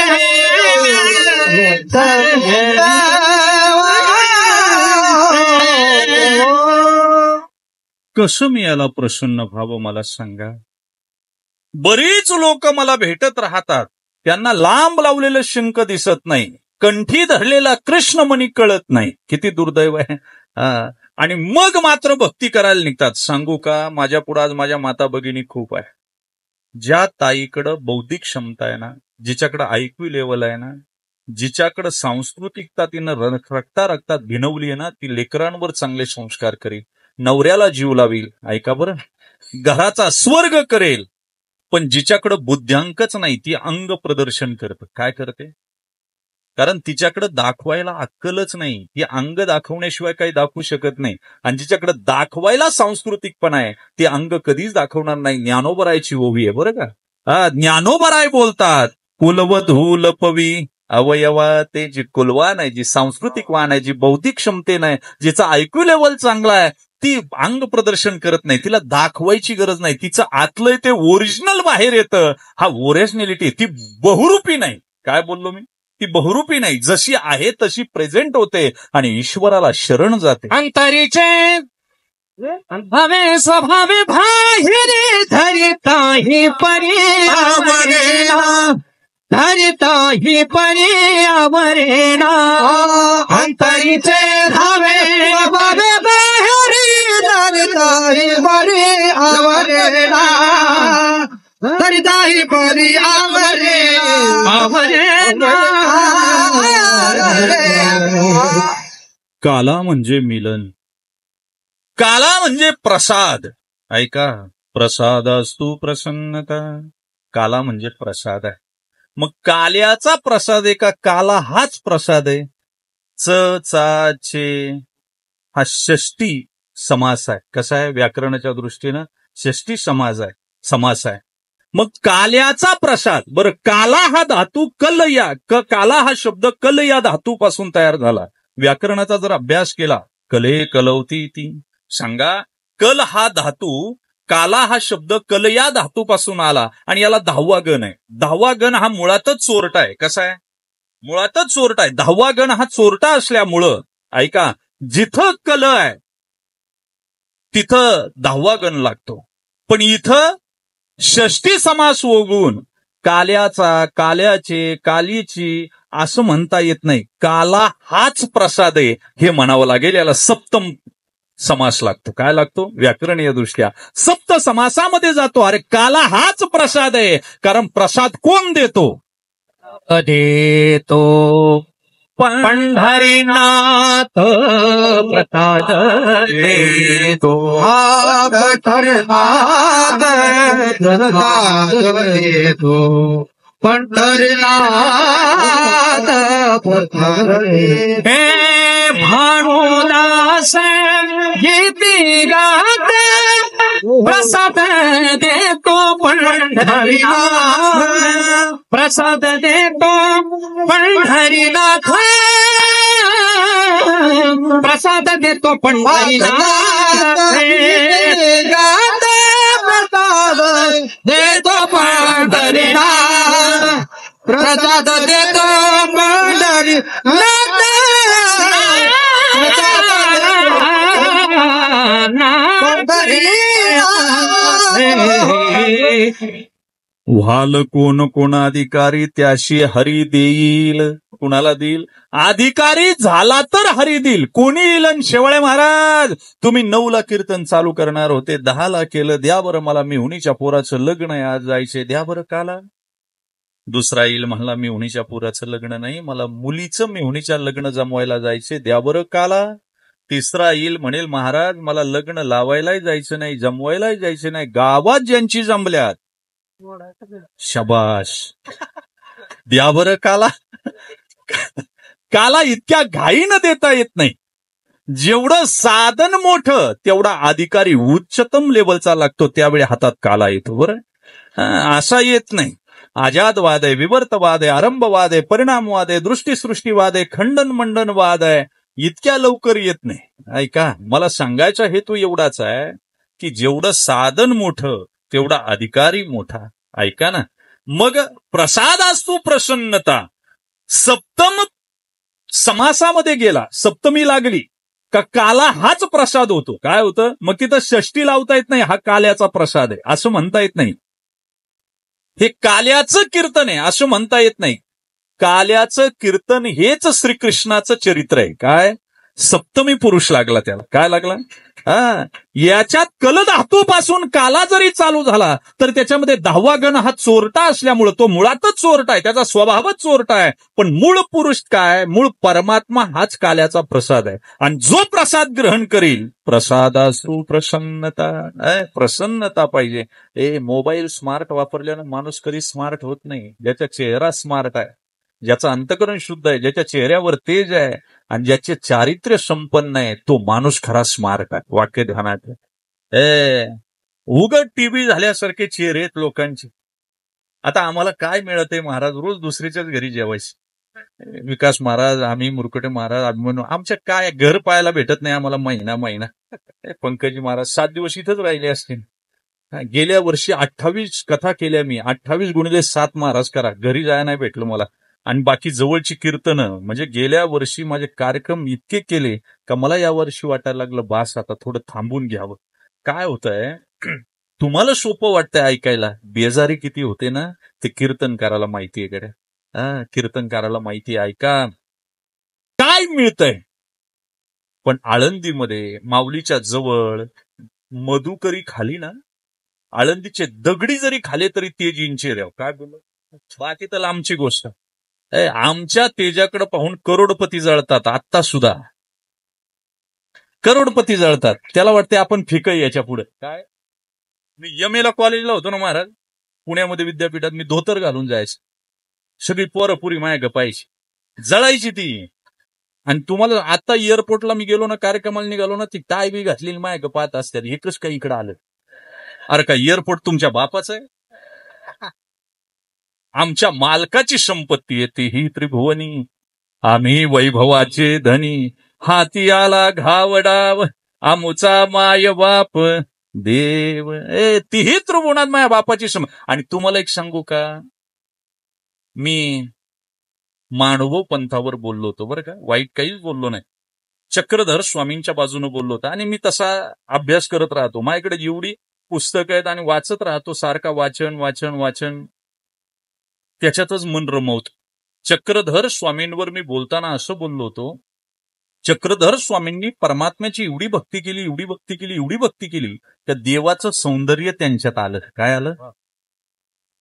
S2: कसं मी याला प्रसन्न व्हावं मला सांगा? बरीच लोक मला भेटत राहतात, त्यांना लांब लावलेलं शंख दिसत नाही, कंठी धरलेला कृष्णमणी कळत नाही. किती दुर्दैव आहे. आणि मग मात्र भक्ती करायला निघतात. सांगू का, माझ्या पुढे आज माझ्या माता भगिनी खूप आहे. ज्या ताईकडं बौद्धिक क्षमता आहे ना, जिच्याकडं IQ लेवल आहे ना, जिच्याकडं सांस्कृतिकता तिनं रक्तात भिनवली आहे ना, ती लेकरांवर चांगले संस्कार करेल, नवऱ्याला जीव लावील, ऐका बरं, घराचा स्वर्ग करेल. पण जिच्याकडं बुद्ध्यांकच नाही ती अंग प्रदर्शन करते. काय करते? कारण तिच्याकडे दाखवायला अक्कलच नाही, ती अंग दाखवण्याशिवाय काही दाखवू शकत नाही. आणि जिच्याकडे दाखवायला सांस्कृतिकपणा आहे ती अंग कधीच दाखवणार नाही. ज्ञानोबरायची ओवी आहे बरं का. ज्ञानोबराय बोलतात, कुलवधू लपवी अवयवा, ते जी कुलवान आहे, जी सांस्कृतिक वाण आहे, जी बौद्धिक क्षमतेनं आहे, जिचा IQ लेवल चांगला आहे, ती अंग प्रदर्शन करत नाही. तिला दाखवायची गरज नाही. तिचं आतलंय ते ओरिजिनल बाहेर येतं. हा ओरिजिनॅलिटी, ती बहुरूपी नाही. काय बोललो मी? ती बहुरूपी नाही, जशी आहे तशी प्रेझेंट होते आणि ईश्वराला शरण जाते.
S1: अंतरीचे भवे स्वभावे बाहेर धरिता ही पर्यावरेणा धरिता ही पर्यावरेणा अंतरीचे धावे स्वभावे बाहेर धरिता ही पर्यावरेणा धरिता ही पर्यावरेणा.
S2: काला म्हणजे मिलन, काला म्हणजे प्रसाद. ऐका, प्रसादास्तु प्रसन्नता, काला म्हणजे प्रसाद आहे. मग काल्याचा प्रसाद आहे का काला हाच प्रसाद आहे? च चा चे हा षष्टी समास आहे. कसा आहे? व्याकरणाच्या दृष्टीनं षष्टी समास आहे. मग काल्याचा प्रसाद. बरं, काला हा धातू कल या काला हा शब्द कल या धातूपासून तयार झाला. व्याकरणाचा जर अभ्यास केला, कले कलवती ती, सांगा, कल हा धातू, काला हा शब्द कल या धातूपासून आला आणि याला 10वा गण आहे. 10वा गण हा मुळातच चोरटा आहे. कसा आहे? मुळातच चोरटा आहे. 10वा गण हा चोरटा असल्यामुळं, ऐका, जिथं कल आहे तिथं 10वा गण लागतो. पण इथं षष्टी समास वगळून काल्याचा, काल्याचे, कालीची असं म्हणता येत नाही. काला हाच प्रसाद आहे हे म्हणावं लागेल. याला सप्तम समास लागतो. काय लागतो? व्याकरणीय दृष्ट्या सप्त समासामध्ये जातो. अरे काला हाच प्रसाद आहे, कारण प्रसाद कोण देतो?
S1: देतो पंढरीनाथ प्रसाद देतो. देतो पंढरीनाथ प्रसाद. हे भानुदास गीती गात प्रसाद देतो पंढरीनाथ. प्रसाद देतो पंढरीनाथ. प्रसाद देतो पंढरीनाथ. गात प्रसाद देतो पंढरीनाथ. प्रसाद देतो पंढरीनाथ.
S2: व्हाल कोण कोण अधिकारी त्याशी हरी देईल. कुणाला देईल? अधिकारी झाला तर हरी देईल. कोणी येईल? आणि शेवाळे महाराज तुम्ही 9ला कीर्तन चालू करणार होते, 10ला केलं, द्या बरं मला मेहुणीच्या पोराचं लग्न आहे आज जायचे, द्या बरं काला. दुसरा येईल म्हणला मेहुणीच्या पोराचं लग्न नाही, मला मुलीचं मेहुणीच्या लग्न जमवायला जायचे, द्या बरं काला. तिसरा येईल म्हणेल महाराज मला लग्न लावायलाही जायचं नाही, जमवायलाही जायचं नाही, गावात ज्यांची जमल्यात शबाश, द्या बरं काला. काला इतक्या घाईनं देता येत नाही. जेवढं साधन मोठं तेवढा अधिकारी उच्चतम लेवलचा लागतो, त्यावेळी हातात काला येतो. बरं असा येत नाही. आजादवाद आहे, विवर्तवाद आहे, आरंभवाद आहे, परिणामवाद आहे, दृष्टीसृष्टीवाद आहे, खंडन मंडनवाद आहे, इतक्या लवकर येत नाही. ऐका, मला सांगायचा हेतू एवढाच आहे की जेवढं साधन मोठं तेवढा अधिकारी मोठा. ऐका ना, मग प्रसादास्तु प्रसन्नता सप्तम समासामध्ये गेला, सप्तमी लागली का काला हाच प्रसाद होतो. काय होतं मग तिथं षष्टी लावता येत नाही, हा काल्याचा प्रसाद आहे असं म्हणता येत नाही. हे काल्याचं कीर्तन आहे असं म्हणता येत नाही. काल्याचं कीर्तन हेच श्रीकृष्णाचं चरित्र आहे. काय? सप्तमी पुरुष लागला त्याला. काय लागला? याच्यात कलधातूपासून काला जरी चालू झाला तर त्याच्यामध्ये 10वा गण हा चोरटा असल्यामुळे तो मुळातच चोरटा आहे, त्याचा स्वभावच चोरटा आहे. पण मूळ पुरुष काय? मूळ परमात्मा हाच काल्याचा प्रसाद आहे. आणि जो प्रसाद ग्रहण करील, प्रसादासु प्रसन्नता, प्रसन्नता पाहिजे. मोबाईल स्मार्ट वापरल्यानं माणूस कधी स्मार्ट होत नाही. ज्याचा चेहरा स्मार्ट आहे, ज्याचं अंतकरण शुद्ध आहे, ज्याच्या चेहऱ्यावर तेज आहे आणि ज्याचे चारित्र्य संपन्न आहे, तो माणूस खरा स्मार्ट आहे. वाक्य ध्यानात. उघड टीव्ही झाल्यासारखे चेहरे आहेत लोकांचे. आता आम्हाला काय मिळतंय महाराज? रोज दुसरीच्याच घरी जेवायचं. विकास महाराज, आम्ही मुरकुटे महाराज, अभिमन्यू, आमच्या काय घर पाहायला भेटत नाही आम्हाला महिना. पंकजी महाराज 7 दिवस इथंच राहिले असतील. गेल्या वर्षी 28 कथा केल्या मी. 28 गुणिले 7 महाराज करा. घरी जायला नाही भेटलं मला. आणि बाकी जवळची कीर्तनं, म्हणजे गेल्या वर्षी माझे कार्यक्रम इतके केले का मला या वर्षी वाटायला लागलं बास, आता थोडं थांबून घ्यावं. काय होतंय, तुम्हाला सोपं वाटतंय ऐकायला, बेजारी किती होते ना ते कीर्तनकाराला माहिती आहे. गड्या कीर्तनकाराला माहिती आहे. ऐका काय मिळतंय. पण आळंदीमध्ये माऊलीच्या जवळ मधुकरी खाली ना, आळंदीचे दगडी जरी खाले तरी तेज इंचे राव. काय बोललो, बाकी तर लांबची गोष्ट. आमच्या तेजाकडे पाहून करोडपती जळतात. आत्ता सुद्धा करोडपती जळतात. त्याला वाटते आपण फिक याच्या पुढे. काय, मी यमेला कॉलेजला होतो ना महाराज, पुण्यामध्ये विद्यापीठात, मी धोतर घालून जायचं. सगळी पोरं पुरी माया गपायची, जळायची ती. आणि तुम्हाला आता एअरपोर्टला मी गेलो ना, कार्यक्रमाला निघालो ना, ती टाय बी घातलेली माया गपात असतात. हे कसं काय इकडं आलं? अरे का एअरपोर्ट तुमच्या बापाचं आहे? आमच्या मालकाची संपत्ती आहे ती ही त्रिभुवनी. आम्ही वैभवाचे धनी, हाती आला घावडाव, आमुचा माय बाप देव. तीही त्रिभुवनात माझ्या बापाची आणि तुम्हाला एक सांगू का, मी मानव पंथावर बोललो होतो बरं का, वाईट काहीच बोललो नाही. चक्रधर स्वामींच्या बाजूने बोललो होतो. आणि मी तसा अभ्यास करत राहतो. माझ्याकडे एवढी पुस्तकं आहेत आणि वाचत राहतो सारखा, वाचन. त्याच्यातच मन रमवत. चक्रधर स्वामींवर मी बोलताना असं बोललो होतो, चक्रधर स्वामींनी परमात्म्याची एवढी भक्ती केली त्या देवाचं सौंदर्य त्यांच्यात आलं. काय आलं?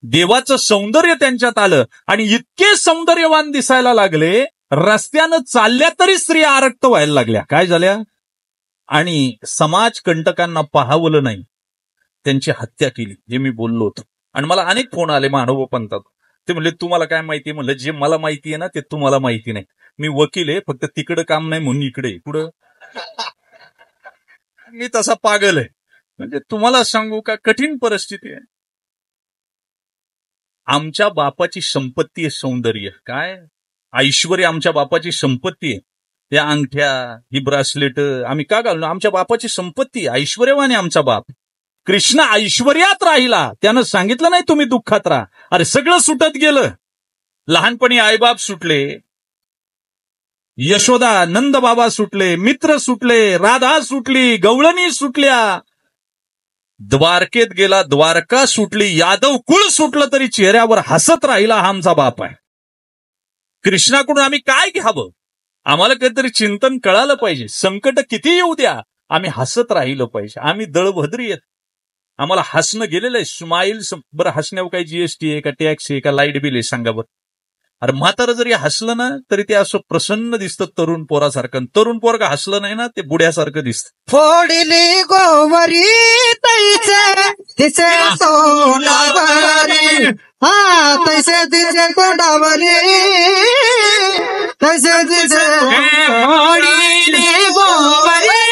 S2: देवाचं सौंदर्य त्यांच्यात आलं. आणि इतके सौंदर्यवान दिसायला लागले, रस्त्यानं चालल्या तरी स्त्रिया आरक्त व्हायला लागल्या. काय झाल्या? आणि समाज कंटकांना पाहावलं नाही, त्यांची हत्या केली. जे मी बोललो होतो. आणि मला अनेक फोन आले मानव पंथात. ते म्हणले तुम्हाला काय माहिती? म्हणलं जे मला माहिती आहे ना ते तुम्हाला माहिती नाही. मी वकील आहे, फक्त तिकडं काम नाही म्हणून इकडे. पुढं मी तसा पागल आहे. म्हणजे तुम्हाला सांगू का, कठीण परिस्थिती आहे. आमच्या बापाची संपत्ती आहे सौंदर्य. काय ऐश्वर्य आमच्या बापाची संपत्ती आहे. त्या अंगठ्या, ही ब्रासलेट आम्ही का घाललो? आमच्या बापाची संपत्ती, ऐश्वर्यवान आहे आमचा बाप. कृष्ण ऐश्वर्यात राहिला, त्यानं सांगितलं नाही तुम्ही दुःखात राहा. अरे सगळं सुटत गेलं. लहानपणी आईबाप सुटले, यशोदा नंद बाबा सुटले, मित्र सुटले, राधा सुटली, गवळणी सुटल्या. द्वारकेत गेला, द्वारका सुटली, यादव कुळ सुटलं तरी चेहऱ्यावर हसत राहिला हा आमचा बाप आहे. कृष्णाकडून आम्ही काय घ्यावं? आम्हाला काहीतरी चिंतन कळालं पाहिजे. संकट किती येऊ द्या, आम्ही हसत राहिलं पाहिजे. आम्ही दळभद्री आहेत, आम्हाला हसणं गेलेलं आहे. स्माईल. बरं, हसण्यावर काही जीएसटी आहे का, टॅक्स आहे का, लाईट बिल आहे सांगा बरं. अरे म्हातारं जरी हसलं ना तरी ते असं प्रसन्न दिसतं तरुण पोरासारखं. तरुण पोर का हसलं नाही ना ते बुड्यासारखं दिसतं.
S1: फोडली गोवरी तैसे तिचे तोंडावरी, हा तैसे तिचे तोंडावरी, तैसे तिचे फोडली गोवरी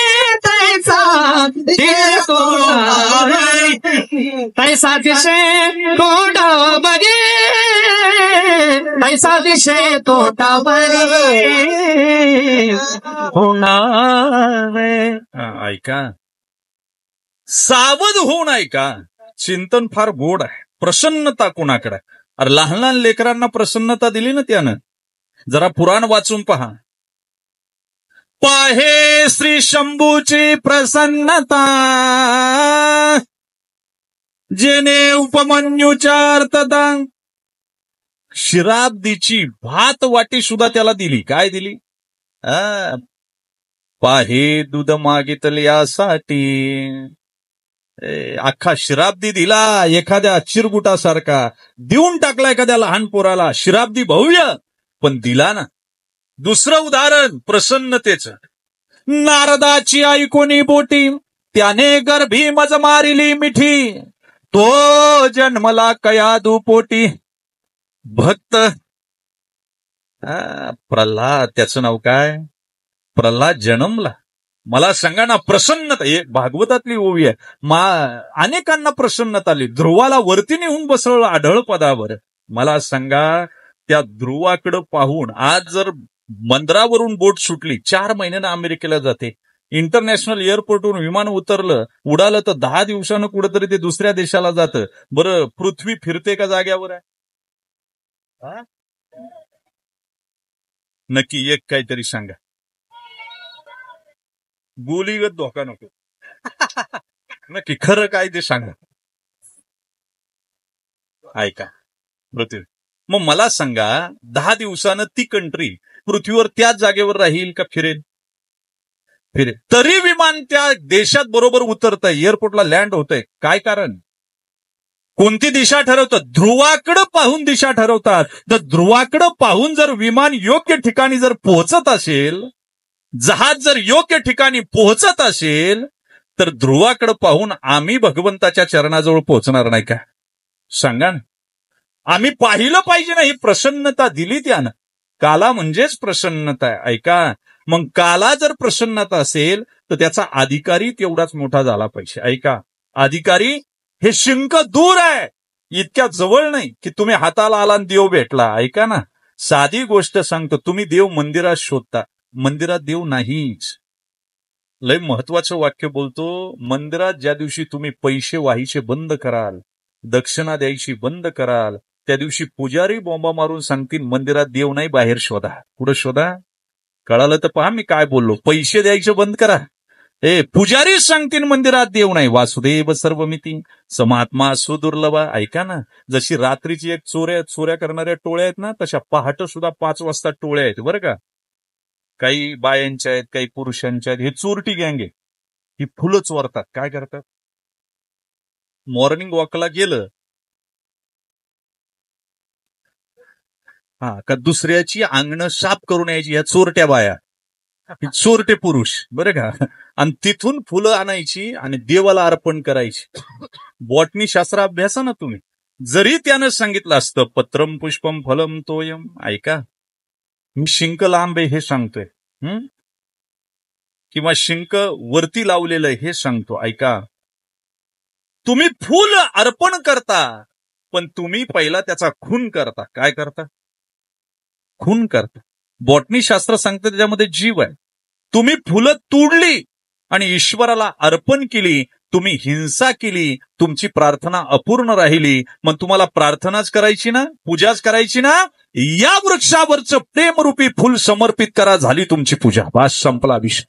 S1: तैसा तिचे तोंडावरी, तैसा तिचे तोंडावरी, तैसा तिचे तोंडावरी होणार.
S2: ऐका, सावध होऊन ऐका. चिंतन फार गोड आहे. प्रसन्नता कोणाकडे? अरे लहान लहान लेकरांना प्रसन्नता दिली ना त्यानं. जरा पुराण वाचून पहा. पाहे श्री शंभूची प्रसन्नता, जेने उपमन्यूच्या अर्थता. शिराब्दीची भात वाटी सुद्धा त्याला दिली. काय दिली? पाहे दूध मागितल्यासाठी. अख्खा शिराब्दी दिला एखाद्या चिरगुटासारखा. देऊन टाकला एखाद्या लहान पोराला. शिराब्दी भव्य, पण दिला ना. दुसरं उदाहरण प्रसन्नतेचं. नारदाची ऐकोनी बोटी, त्याने गर्भी मज मारिली मिठी. तो जन्मला कया दुपोटी. भक्त प्रल्हाद, त्याचं नाव काय? प्रल्हाद जन्मला. मला सांगा ना, प्रसन्नता. एक भागवतातली ओवी आहे. अनेकांना प्रसन्नता आली. ध्रुवाला वरती नेऊन बसवलं आढळ पदावर. मला सांगा, त्या ध्रुवाकडं पाहून आज जर मंदरावरून बोट सुटली, 4 महिन्यानं अमेरिकेला जाते. इंटरनॅशनल एअरपोर्टवरून विमान उतरलं, उडालं तर 10 दिवसानं कुठेतरी ते दुसऱ्या देशाला जातं. बरं, पृथ्वी फिरते का जाग्यावर आहे? नक्की एक काहीतरी सांगा. गोलीगत धोका नको. नक्की खरं काय ते सांगा. ऐका, पृथ्वी. मग मला सांगा, 10 दिवसानं ती कंट्री पृथ्वीवर त्याच जागेवर राहील का फिरेल? फिरेल. तरी विमान त्या देशात बरोबर उतरतंय, एअरपोर्टला लँड होतंय. काय कारण? कोणती दिशा ठरवतात? ध्रुवाकडं पाहून दिशा ठरवतात. तर ध्रुवाकडं पाहून जर विमान योग्य ठिकाणी जर पोहोचत असेल, जहाज जर योग्य ठिकाणी पोहोचत असेल, तर ध्रुवाकडे पाहून आम्ही भगवंताच्या चरणाजवळ पोहोचणार नाही का? सांगा ना. आम्ही पाहिलं पाहिजे ना. ही प्रसन्नता दिली त्यानं. काला म्हणजेच प्रसन्नता आहे. ऐका, मग काला जर प्रसन्नता असेल तर त्याचा अधिकारी तेवढाच मोठा झाला पाहिजे. ऐका, अधिकारी हे शिंक दूर आहे, इतक्या जवळ नाही की तुम्ही हाताला आला आणि देव भेटला. ऐका ना, साधी गोष्ट सांगतो. तुम्ही देव मंदिरात शोधता, मंदिरात देव नाहीच. लय महत्वाचं वाक्य बोलतो. मंदिरात ज्या दिवशी तुम्ही पैसे व्हायचे बंद कराल, दक्षिणा द्यायची बंद कराल, त्या दिवशी पुजारी बॉम्बा मारून सांगतील मंदिरात देव नाही, बाहेर शोधा. कुठं शोधा? कळालं तर पहा मी काय बोललो. पैसे द्यायचे बंद करा. पुजारी सांगतील मंदिरात देव नाही. वासुदेव सर्वमिती समात्मा सुदुर्लभा. ऐका ना, जशी रात्रीची एक चोऱ्या करणाऱ्या टोळ्या आहेत ना, तशा पहाट सुद्धा 5 वाजता टोळ्या आहेत बरं का. काही बायांच्या आहेत, काही पुरुषांच्या आहेत. हे चोरटी गँग आहे. ही फुलं चोरतात. काय करतात? मॉर्निंग वॉकला गेलं का दुसऱ्याची अंगणं साफ करून यायची. ह्या चोरट्या बाया, चोरटे पुरुष बरं का. आणि तिथून फुलं आणायची आणि देवाला अर्पण करायची. बॉटनी शास्त्र अभ्यासा ना तुम्ही. जरी त्यानं सांगितलं असतं पत्रम पुष्पम फलम तोयम. ऐका, मी शिंक लांब आहे हे सांगतोय, किंवा शिंक वरती लावलेलं आहे हे सांगतो. ऐका, तुम्ही फूल अर्पण करता, पण तुम्ही पहिला त्याचा खून करता. काय करता? खून करता. बॉटनी शास्त्र सांगतं त्याच्यामध्ये जीव आहे. तुम्ही फुलं तोडली आणि ईश्वराला अर्पण केली, तुम्ही हिंसा केली, तुमची प्रार्थना अपूर्ण राहिली. मग तुम्हाला प्रार्थनाच करायची ना, पूजाच करायची ना. या वृक्षावरचं प्रेमरूपी फुल समर्पित करा, झाली तुमची पूजा. बस, संपला विषय.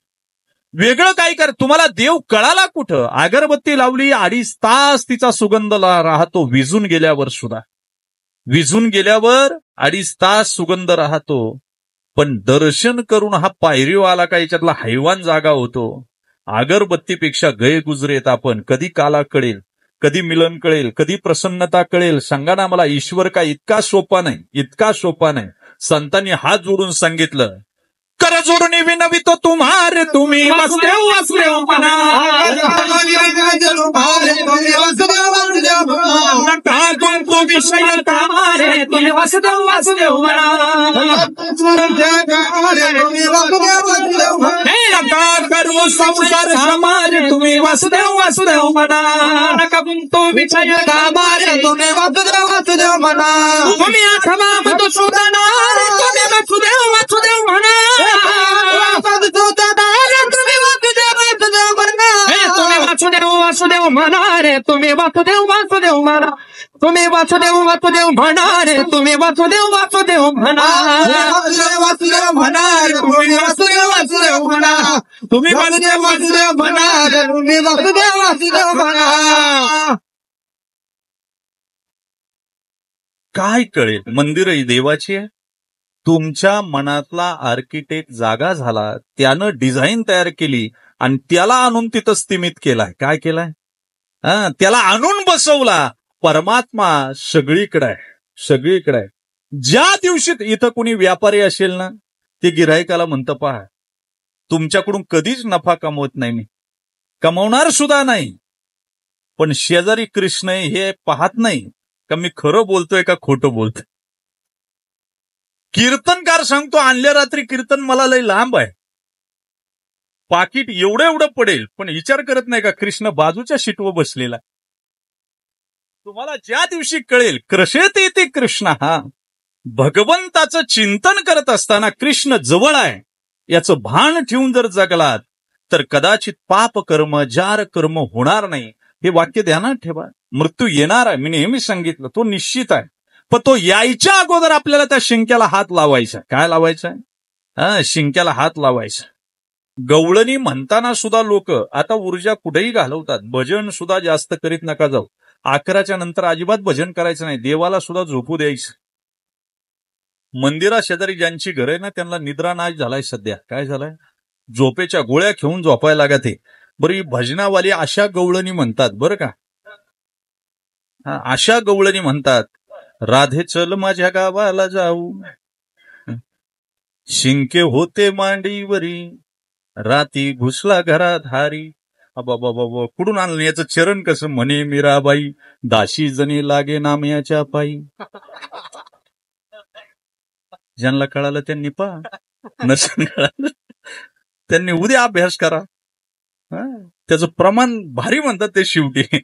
S2: वेगळं काय कर, तुम्हाला देव कळाला कुठं? अगरबत्ती लावली, 2.5 तास तिचा सुगंध राहतो, विजून गेल्यावर सुद्धा. विजून गेल्यावर 2.5 तास सुगंध राहतो. पण दर्शन करून हा पायरीवाला का याच्यातला हैवान जागा होतो. अगरबत्तीपेक्षा गय गुजरेत आपण. कधी काला कळेल, कधी मिलन कळेल, कधी प्रसन्नता कळेल. सांगा ना मला, ईश्वर का इतका सोपा नाही, इतका सोपा नाही. संतांनी हात जोडून सांगितलं, कर जोडून विनवितो तुम्हारे, तुम्ही वासुदेव वासुदेव म्हणा. नका तुमको विषय कामारे, तुम्ही वासुदेव वासुदेव म्हणा. नका करू संसार हमारे, तुम्ही वासुदेव वासुदेव म्हणा. नका तुमको विषय कामारे, तुम्ही वासुदेव वासुदेव म्हणा. तुम्ही आठवा मधुसूदना, तुम्ही वासुदेव वासुदेव म्हणा. तुम्ही वासुदेव वासुदेव म्हणा रे, तुम्ही वासुदेव वासुदेव म्हणा. तुम्ही वासुदेव वासुदेव म्हणा रे, तुम्ही वासुदेव वासुदेव म्हणा. वासुदेव म्हणा रे, तुम्ही वासुदेव वासुदेव म्हणा. तुम्ही वासुदेव वासुदेव म्हणा रे, तुम्ही वासुदेव वासुदेव म्हणा. काय कळेल? मंदिरही देवाची आहे. तुमच्या मनातला आर्किटेक्ट जागा झाला, त्यानं डिझाईन तयार केली आणि त्याला आणून तिथं स्थिमित केलाय. काय केलाय? त्याला आणून बसवला. परमात्मा सगळीकडे आहे, सगळीकडे आहे. ज्या दिवशी इथं कोणी व्यापारी असेल ना, ते गिऱ्हाईकाला म्हणतं, पहा तुमच्याकडून कधीच नफा कमवत नाही मी, कमवणार सुद्धा नाही. पण शेजारी कृष्ण हे पाहत नाही का मी खरं बोलतोय का खोटं बोलतोय. कीर्तनकार सांगतो, आणल्या रात्री कीर्तन मला लय लांब आहे, पाकिट एवढं एवढं पडेल, पण विचार करत नाही का कृष्ण बाजूच्या सीटवर बसलेला. तुम्हाला ज्या दिवशी कळेल कृषेत येते कृष्ण, हा भगवंताचं चिंतन करत असताना कृष्ण जवळ आहे याचं भान ठेवून जर जगलात तर कदाचित पाप कर्म जार कर्म होणार नाही. हे वाक्य ध्यानात ठेवा. मृत्यू येणार आहे, मी नेहमी सांगितलं, तो निश्चित आहे. पण तो यायच्या अगोदर आपल्याला त्या शिंक्याला हात लावायचा. काय लावायचा? शिंक्याला हात लावायचा. गवळणी म्हणताना सुद्धा लोक आता ऊर्जा कुठेही घालवतात. भजन सुद्धा जास्त करीत नका जाऊ. 11च्या नंतर अजिबात भजन करायचं नाही. देवाला सुद्धा झोपू द्यायचं. मंदिरा शेजारी ज्यांची घर आहे ना, त्यांना निद्रानाश झालाय सध्या. काय झालाय? झोपेच्या गोळ्या घेऊन झोपायला लागत आहे. बरी भजनावाली अशा गवळणी म्हणतात बरं का, अशा गवळणी म्हणतात, राधे चल माझ्या गावाला जाऊ, शिंके होते मांडीवरी, राती घुसला घरात हारी. बाबा कुठून आणलं याचं चरण कसं? म्हणे मीराबाई, दाशी जणी लागे नामयाच्या पायी. ज्यांना कळालं त्यांनी पहा, नसेल कळालं त्यांनी उद्या अभ्यास करा. त्याचं प्रमाण भारी म्हणतात ते शेवटी.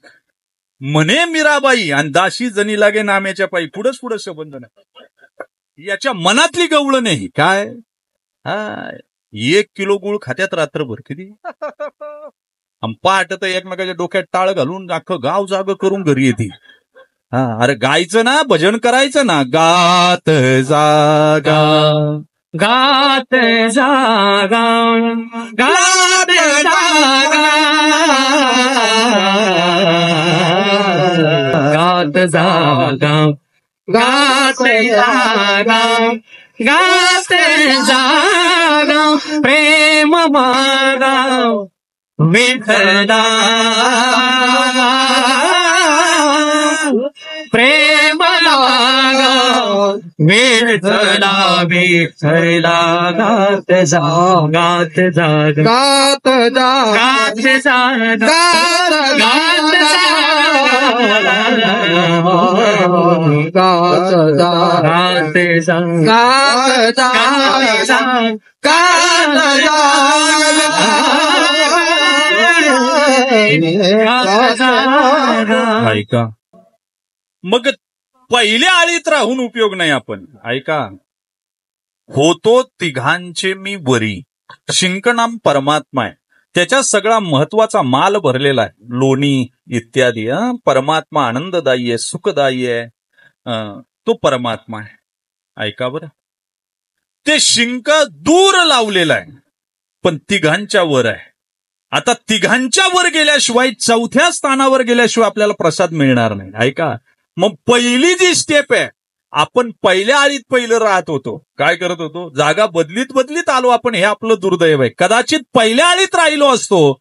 S2: म्हणे मीराबाई आणि दाशी जणी लागे नाम्याच्या पायी. पुढं संबंध नाही. याच्या मनातली गवळ नाही. काय? 1 किलो गुळ खात्यात रात्रभर. किती? पहाट तर एकमेकाच्या डोक्यात टाळ घालून अख्खं गाव जाग करून घरी येते. अरे गायचं ना, भजन करायचं ना. गात जागा गात जागा गात जागा गात जागा गात जागा गात जागा प्रेम मागा विठला प्रेम लागा विठला विठला गात जागा गात जागा गात जागा गात ऐका, मग पहिल्या आळीत राहून उपयोग नाही. आपण ऐका, होतो तिघांचे मी बरी, शिंकणाम परमात्मा आहे. त्याच्यात सगळा महत्वाचा माल भरलेला आहे, लोणी इत्यादी. परमात्मा आनंददायी आहे, सुखदायी आहे, तो परमात्मा आहे. ऐका बरं, ते शिंक दूर लावलेलं आहे पण तिघांच्या वर आहे. आता तिघांच्या वर गेल्याशिवाय, चौथ्या स्थानावर गेल्याशिवाय आपल्याला प्रसाद मिळणार नाही. ऐका, मग पहिली जी स्टेप आहे, आपण पहिल्या आळीत पहिलं राहत होतो. काय करत होतो? जागा बदलीत बदलीत आलो आपण, हे आपलं दुर्दैव आहे. कदाचित पहिल्या आळीत राहिलो असतो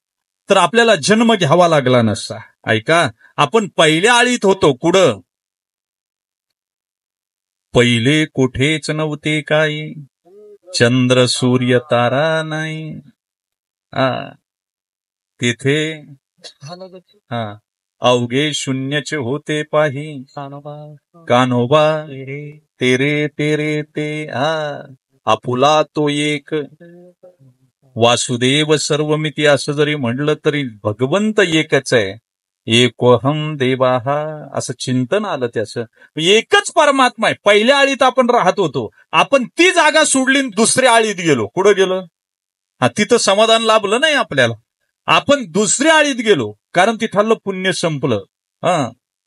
S2: तर आपल्याला जन्म घ्यावा लागला नसता. ऐका, आपण पहिल्या आळीत होतो. कुठं? पहिले कुठेच नव्हते काही, चंद्र सूर्य तारा नाही. तिथे अवघे शून्यचे होते पाही, कान्होबा तेरे तेरे ते. आपुला तो एक वासुदेव सर्वमिती असं जरी म्हटलं तरी भगवंत एकच आहे. एकोहम देवाहा असं चिंतन आलं त्याचं. एकच परमात्मा आहे. पहिल्या आळीत आपण राहत होतो, आपण ती जागा सोडली, दुसऱ्या आळीत गेलो. कुठं गेलो? तिथं समाधान लाभलं नाही आपल्याला. आपण दुसऱ्या आळीत गेलो, कारण तिथलं पुण्य संपलं.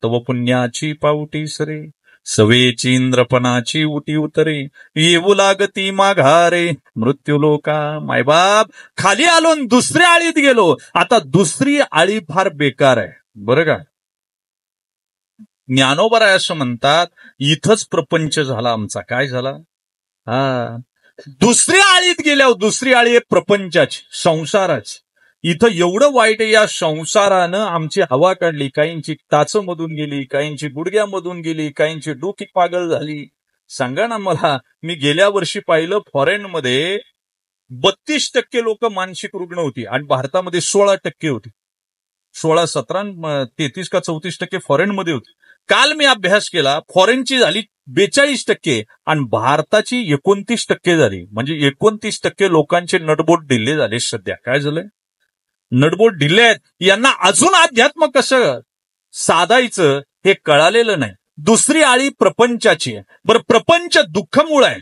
S2: तव पुण्याची पावटी सरे, सवेची इंद्रपणाची उटी उतरे, येऊ लागती माघारे मृत्यू लोका. मायबाप, खाली आलो दुसऱ्या आळीत गेलो. आता दुसरी आळी फार बेकार आहे बरं का. ज्ञानोबराय असं म्हणतात, इथंच प्रपंच झाला आमचा. काय झाला? दुसऱ्या आळीत गेल्यावर, दुसरी आळी आहे प्रपंचाची, संसाराची. इथं एवढं वाईट आहे, या संसारानं आमची हवा काढली. काहींची टाच मधून गेली, काहींची गुडघ्यामधून गेली, काहींची डोकी पागल झाली. सांगा ना मला, मी गेल्या वर्षी पाहिलं फॉरेनमध्ये 32% लोक मानसिक रुग्ण होती आणि भारतामध्ये 16% होती. 16, 17, 33 का 34% फॉरेनमध्ये होती. काल मी अभ्यास केला, फॉरेनची झाली 42% आणि भारताची 29% झाली. म्हणजे 29% लोकांचे नटबोट ढिल्ले झाले सध्या. काय झालंय? नटबोट ढिल्ले आहेत. यांना अजून अध्यात्म कसं साधायचं हे कळालेलं नाही. दुसरी आळी प्रपंचाची आहे. बरं, प्रपंच दुःखमूळ आहे.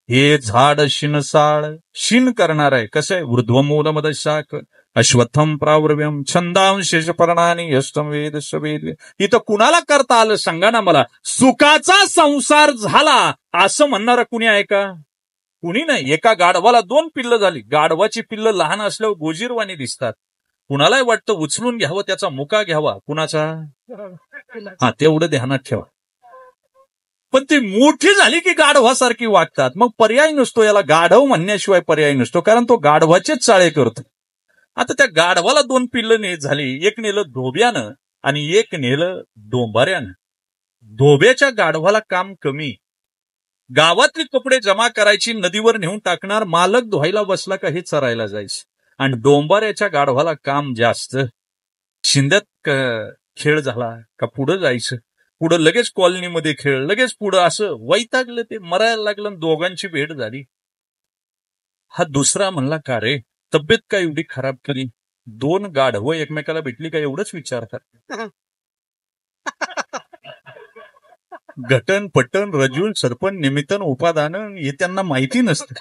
S2: हे झाड शिनसाळ शिन करणार आहे. कसं आहे? ऊर्ध्वमूल मदशाक अश्वत्थम प्रावृव्यम छंदांशेष पर्णानी यष्टम वेद वेद. इथं कुणाला करता आलं सांगा ना मला? सुखाचा संसार झाला असं म्हणणारा कुणी आहे का? कुणी नाही. एका गाढवाला 2 पिल्लं झाली. गाढवाची पिल्लं लहान असल्यावर गोजीरवाणी दिसतात. कुणालाही वाटतं उचलून घ्यावं, त्याचा मुका घ्यावा. कुणाचा? तेवढं ध्यानात ठेवा. पण ती मोठी झाली की गाढवासारखी वागतात. मग पर्याय नसतो याला, गाढव म्हणण्याशिवाय पर्याय नसतो, कारण तो गाढवाचेच चाळे करतो. आता त्या गाढवाला 2 पिल्लं झाली. एक नेलं धोब्यानं आणि एक नेलं डोंबाऱ्यानं. धोब्याच्या गाढवाला काम कमी, गावातले कपडे जमा करायची, नदीवर नेऊन टाकणार, मालक धुवायला बसला का हे चरायला जायचं. आणि डोंबाऱ्याच्या गाढवाला काम जास्त. शिंद्यात खेळ झाला का पुढं जायचं, पुढं लगेच कॉलनीमध्ये खेळ, लगेच पुढं. असं वैतागलं ते, मरायला लागलं. दोघांची भेट झाली. हा दुसरा म्हणला, का रे तब्येत काय एवढी खराब केली? 2 गाढवं एकमेकाला भेटली का एवढंच विचारतात. घटन पटन रजून सरपण निमित्तन उपादान हे त्यांना माहिती नसतं.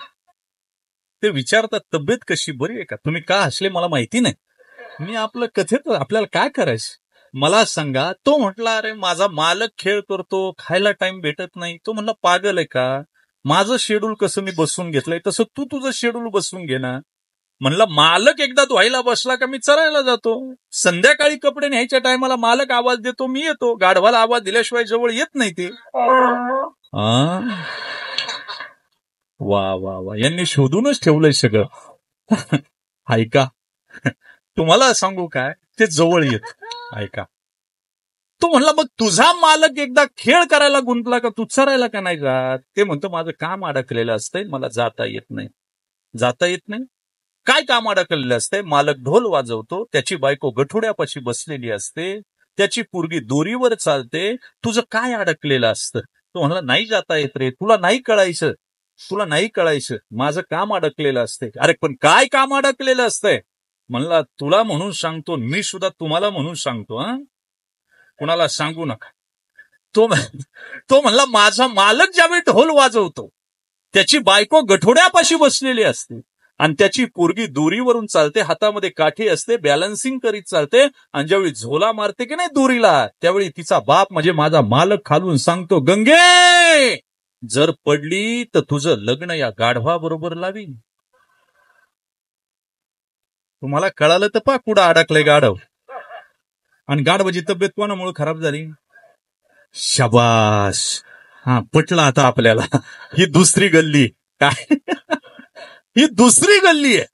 S2: ते विचारतात तब्येत कशी, बरी आहे का? तुम्ही का हसले मला माहिती नाही. मी आपलं कथेत आपल्याला काय करायचं मला सांगा. तो म्हटला, अरे माझा मालक खेळ करतो, खायला टाइम भेटत नाही. तो म्हणला, पागल आहे का? माझं शेड्यूल कसं मी बसवून घेतलंय तसं तू तुझं शेड्यूल बसवून घे ना. म्हणलं, मालक एकदा धुवायला बसला का मी चरायला जातो. संध्याकाळी कपडे न्यायच्या टायमाला मालक आवाज देतो, मी येतो. गाढवाला आवाज दिल्याशिवाय जवळ येत नाही ते. वा वा वा, यांनी शोधूनच ठेवलंय सगळं. ऐका, तुम्हाला सांगू काय, ते जवळ येत. ऐका, तो म्हणला, मग तुझा मालक एकदा खेळ करायला गुंतला का तू चरायला का नाही जात? ते म्हणतो, माझं काम अडकलेलं असतंय, मला जाता येत नाही. जाता येत नाही? काय काम अडकलेलं असतंय? मालक ढोल वाजवतो, त्याची बायको गठोड्यापाशी बसलेली असते, त्याची पोरगी दोरीवर चालते. तुझं काय अडकलेलं असतं? तो म्हणला, नाही जाता येत रे, तुला नाही कळायचं, तुला नाही कळायचं, माझं काम अडकलेलं असतंय. अरे पण काय काम अडकलेलं असतंय? म्हणला, तुला म्हणून सांगतो, मी सुद्धा तुम्हाला म्हणून सांगतो. कुणाला सांगू नका. तो म्हणला, माझा मालक ज्यावेळी ढोल वाजवतो, त्याची बायको गठोड्यापाशी बसलेली असते आणि त्याची पोरगी दोरीवरून चालते, हातामध्ये काठी असते, बॅलन्सिंग करीत चालते. आणि ज्यावेळी झोला मारते की नाही दोरीला, त्यावेळी तिचा बाप म्हणजे माझा मालक खालून सांगतो, गंगे जर पडली तर तुझं लग्न या गाढवा बरोबर लावीन. तुम्हाला कळालं तर पा कुठं अडकलंय गाढव. आणि गाढवाची तब्येत कोणामुळे खराब झाली? शाबास. हा, पटलं आता आपल्याला. ही दुसरी गल्ली काय? ही दुसरी गल्ली आहे.